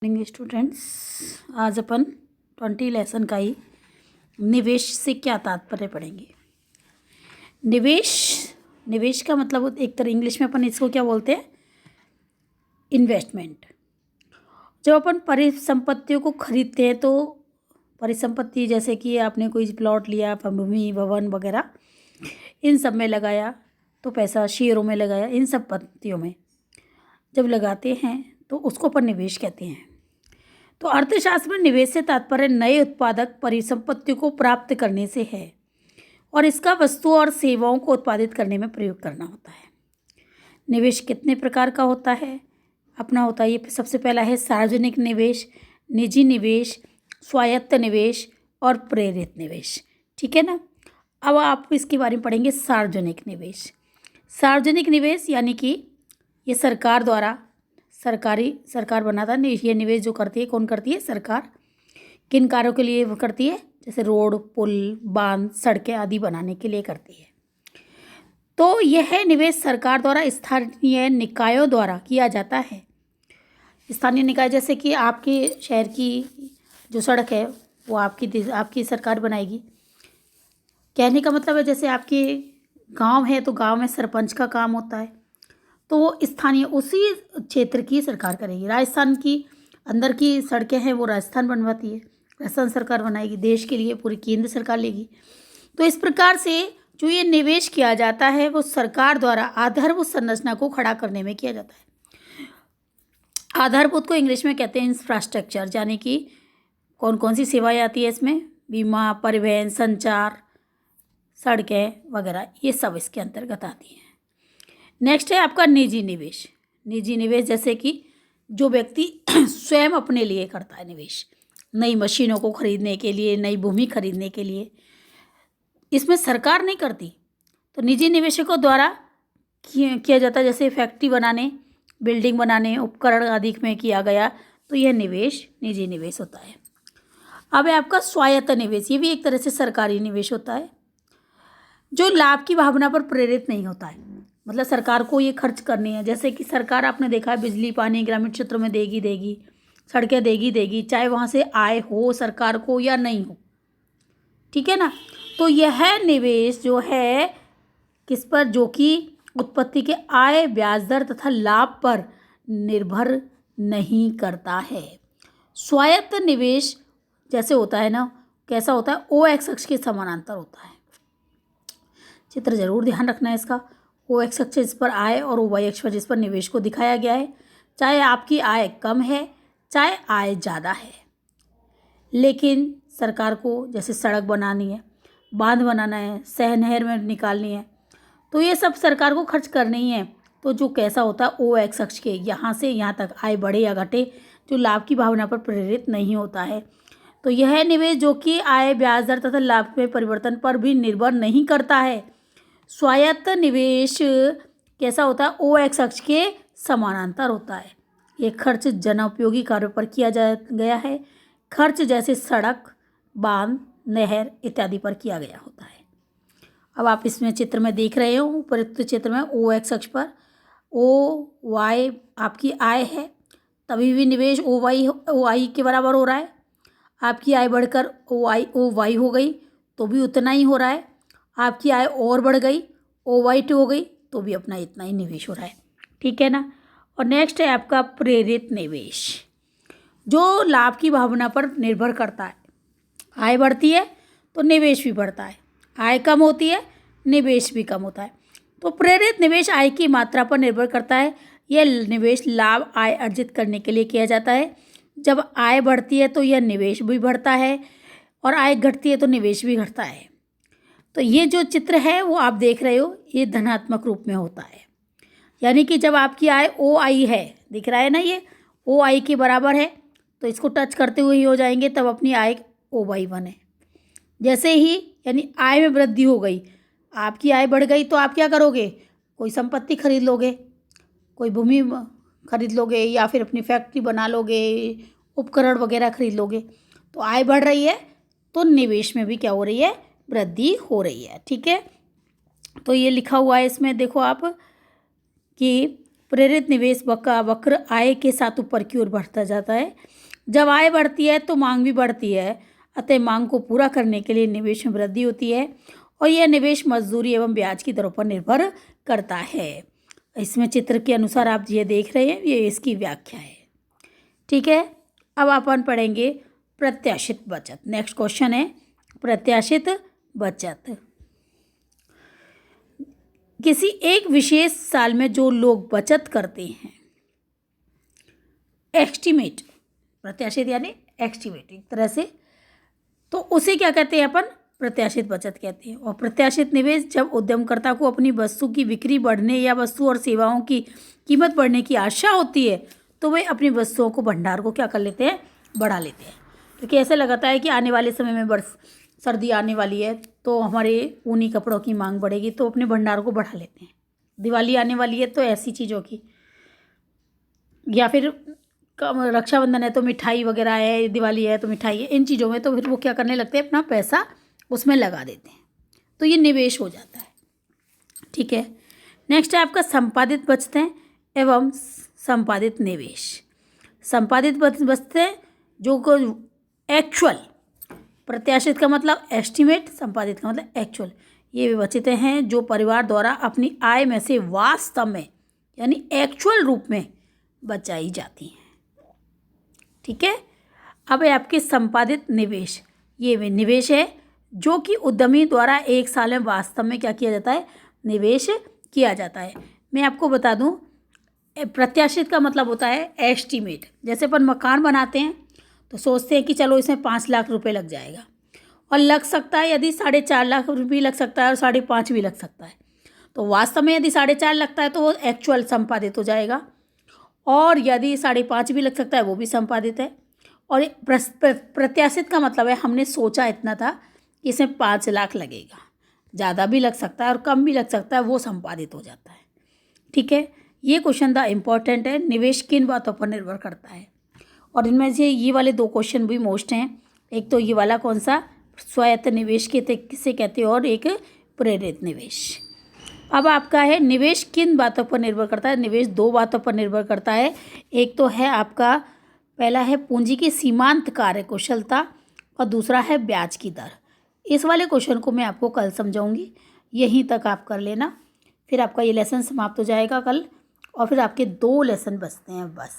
Morning students, आज अपन 20 lesson का ही निवेश से क्या तात्पर्य पढ़ेंगे। निवेश का मतलब एक तरह इंग्लिश में अपन इसको क्या बोलते हैं, इन्वेस्टमेंट। जब अपन परिसंपत्तियों को खरीदते हैं तो परिसंपत्ति जैसे कि आपने कोई प्लॉट लिया, भूमि भवन वगैरह, इन सब में लगाया तो पैसा, शेयरों में लगाया, इन सब पत्तियों में जब लगाते हैं तो उसको अपन निवेश कहते हैं। तो अर्थशास्त्र में निवेश से तात्पर्य नए उत्पादक परिसंपत्तियों को प्राप्त करने से है और इसका वस्तुओं और सेवाओं को उत्पादित करने में प्रयोग करना होता है। निवेश कितने प्रकार का होता है अपना होता है। ये सबसे पहला है सार्वजनिक निवेश, निजी निवेश, स्वायत्त निवेश और प्रेरित निवेश। ठीक है ना। अब आप इसके बारे में पढ़ेंगे। सार्वजनिक निवेश यानी कि ये सरकार द्वारा, सरकार बनाता है। ये निवेश जो करती है, कौन करती है? सरकार। किन कार्यों के लिए करती है? जैसे रोड, पुल, बांध, सड़कें आदि बनाने के लिए करती है। तो यह निवेश सरकार द्वारा स्थानीय निकायों द्वारा किया जाता है। स्थानीय निकाय जैसे कि आपके शहर की जो सड़क है वो आपकी सरकार बनाएगी। कहने का मतलब है जैसे आपके गांव है तो गांव में सरपंच का काम होता है, तो वो स्थानीय उसी क्षेत्र की सरकार करेगी। राजस्थान की अंदर की सड़कें हैं वो राजस्थान बनवाती है, राजस्थान सरकार बनाएगी। देश के लिए पूरी केंद्र सरकार लेगी। तो इस प्रकार से जो ये निवेश किया जाता है वो सरकार द्वारा आधारभूत संरचना को खड़ा करने में किया जाता है। आधारभूत को इंग्लिश में कहते हैं इंफ्रास्ट्रक्चर, यानी कि कौन कौन सी सेवाएं आती है इसमें? बीमा, परिवहन, संचार, सड़कें वगैरह, ये सब इसके अंतर्गत आती हैं। नेक्स्ट है आपका निजी निवेश। निजी निवेश जैसे कि जो व्यक्ति स्वयं अपने लिए करता है निवेश, नई मशीनों को खरीदने के लिए, नई भूमि खरीदने के लिए, इसमें सरकार नहीं करती। तो निजी निवेशकों द्वारा किया जाता है। जैसे फैक्ट्री बनाने, बिल्डिंग बनाने, उपकरण आदि में किया गया तो यह निवेश निजी निवेश होता है। अब है आपका स्वायत्त निवेश। ये भी एक तरह से सरकारी निवेश होता है जो लाभ की भावना पर प्रेरित नहीं होता है। मतलब सरकार को ये खर्च करनी है। जैसे कि सरकार आपने देखा है बिजली पानी ग्रामीण क्षेत्रों में देगी, सड़कें देगी, चाहे वहाँ से आय हो सरकार को या नहीं हो। ठीक है ना। तो यह निवेश जो है किस पर? जो कि उत्पत्ति के आय, ब्याज दर तथा लाभ पर निर्भर नहीं करता है। स्वायत्त निवेश जैसे होता है ना, कैसा होता है? ओ एक्स अक्ष के समानांतर होता है। चित्र जरूर ध्यान रखना है इसका। ओ एक्स अक्ष जिस पर आय और ओ वाई अक्ष पर जिस पर निवेश को दिखाया गया है। चाहे आपकी आय कम है चाहे आय ज़्यादा है, लेकिन सरकार को जैसे सड़क बनानी है, बांध बनाना है, नहर में निकालनी है, तो ये सब सरकार को खर्च करनी ही है। तो जो कैसा होता है? ओ एक्स अक्ष के यहाँ से यहाँ तक आय बढ़े या घटे, जो लाभ की भावना पर प्रेरित नहीं होता है। तो यह निवेश जो कि आय, ब्याज दर तथा लाभ में परिवर्तन पर भी निर्भर नहीं करता है। स्वायत्त निवेश कैसा होता है? ओ एक्स अक्ष के समानांतर होता है। ये खर्च जनोपयोगी कार्यों पर किया गया है। खर्च जैसे सड़क, बांध, नहर इत्यादि पर किया गया होता है। अब आप इसमें चित्र में देख रहे हो, उपरोक्त चित्र में ओ एक्स अक्ष पर ओ वाई आपकी आय है, तभी भी निवेश ओ आई के बराबर हो रहा है। आपकी आय बढ़कर ओ वाई हो गई तो भी उतना ही हो रहा है। आपकी आय और बढ़ गई, ओ वाई टू हो गई तो भी अपना इतना ही निवेश हो रहा है। ठीक है ना। और नेक्स्ट है आपका प्रेरित निवेश, जो लाभ की भावना पर निर्भर करता है। आय बढ़ती है तो निवेश भी बढ़ता है, आय कम होती है निवेश भी कम होता है। तो प्रेरित निवेश आय की मात्रा पर निर्भर करता है। यह निवेश लाभ, आय अर्जित करने के लिए किया जाता है। जब आय बढ़ती है तो यह निवेश भी बढ़ता है और आय घटती है तो निवेश भी घटता है। तो ये जो चित्र है वो आप देख रहे हो, ये धनात्मक रूप में होता है। यानी कि जब आपकी आय ओ आई है, दिख रहा है ना, ये ओ आई के बराबर है, तो इसको टच करते हुए ही हो जाएंगे, तब अपनी आय ओ वाई बने। जैसे ही यानी आय में वृद्धि हो गई, आपकी आय बढ़ गई तो आप क्या करोगे? कोई संपत्ति खरीद लोगे, कोई भूमि खरीद लोगे, या फिर अपनी फैक्ट्री बना लोगे, उपकरण वगैरह खरीद लोगे। तो आय बढ़ रही है तो निवेश में भी क्या हो रही है? वृद्धि हो रही है। ठीक है। तो ये लिखा हुआ है इसमें, देखो आप कि प्रेरित निवेश वक्र आय के साथ ऊपर की ओर बढ़ता जाता है। जब आय बढ़ती है तो मांग भी बढ़ती है, अतः मांग को पूरा करने के लिए निवेश में वृद्धि होती है और यह निवेश मजदूरी एवं ब्याज की दरों पर निर्भर करता है। इसमें चित्र के अनुसार आप ये देख रहे हैं, ये इसकी व्याख्या है। ठीक है, अब अपन पढ़ेंगे प्रत्याशित बचत। नेक्स्ट क्वेश्चन है प्रत्याशित बचत। किसी एक विशेष साल में जो लोग बचत करते हैं, एस्टिमेट, प्रत्याशित यानी एस्टिमेट एक तरह से, तो उसे क्या कहते हैं अपन, प्रत्याशित बचत कहते हैं। और प्रत्याशित निवेश जब उद्यमकर्ता को अपनी वस्तु की बिक्री बढ़ने या वस्तु और सेवाओं की कीमत बढ़ने की आशा होती है तो वे अपनी वस्तुओं को भंडार को क्या कर लेते हैं, बढ़ा लेते हैं। क्योंकि ऐसे लगाता है कि आने वाले समय में सर्दी आने वाली है तो हमारे ऊनी कपड़ों की मांग बढ़ेगी, तो अपने भंडार को बढ़ा लेते हैं। दिवाली आने वाली है तो ऐसी चीज़ों की, या फिर रक्षाबंधन है तो मिठाई वगैरह है, दिवाली है तो मिठाई है, इन चीज़ों में तो फिर वो क्या करने लगते हैं, अपना पैसा उसमें लगा देते हैं, तो ये निवेश हो जाता है। ठीक है, नेक्स्ट है आपका संपादित बचतें एवं संपादित निवेश। संपादित बचतें जो एक्चुअल, प्रत्याशित का मतलब एस्टिमेट, संपादित का मतलब एक्चुअल, ये बचतें हैं जो परिवार द्वारा अपनी आय में से वास्तव में यानी एक्चुअल रूप में बचाई जाती हैं। ठीक है, अब है आपके संपादित निवेश। ये वे निवेश है जो कि उद्यमी द्वारा एक साल में वास्तव में क्या किया जाता है, निवेश किया जाता है। मैं आपको बता दूं, प्रत्याशित का मतलब होता है एस्टिमेट। जैसे अपन मकान बनाते हैं तो सोचते हैं कि चलो इसमें 5 लाख रुपए लग जाएगा, और लग सकता है यदि 4.5 लाख रुपये लग सकता है और 5.5 भी लग सकता है। तो वास्तव में यदि 4.5 लगता है तो वो एक्चुअल संपादित हो जाएगा, और यदि 5.5 भी लग सकता है वो भी संपादित है। और प्रत्याशित का मतलब है हमने सोचा इतना था कि इसमें 5 लाख लगेगा, ज़्यादा भी लग सकता है और कम भी लग सकता है, वो संपादित हो जाता है। ठीक है, ये क्वेश्चन दा इम्पॉर्टेंट है, निवेश किन बातों पर निर्भर करता है। और इनमें से ये वाले 2 क्वेश्चन भी मोस्ट हैं। एक तो ये वाला कौन सा, स्वायत्त निवेश किसे कहते हैं, और एक प्रेरित निवेश। अब आपका है निवेश किन बातों पर निर्भर करता है। निवेश 2 बातों पर निर्भर करता है। एक तो है आपका, पहला है पूंजी की सीमांत कार्यकुशलता और दूसरा है ब्याज की दर। इस वाले क्वेश्चन को मैं आपको कल समझाऊंगी, यहीं तक आप कर लेना, फिर आपका ये लेसन समाप्त हो जाएगा कल, और फिर आपके 2 लेसन बचते हैं बस।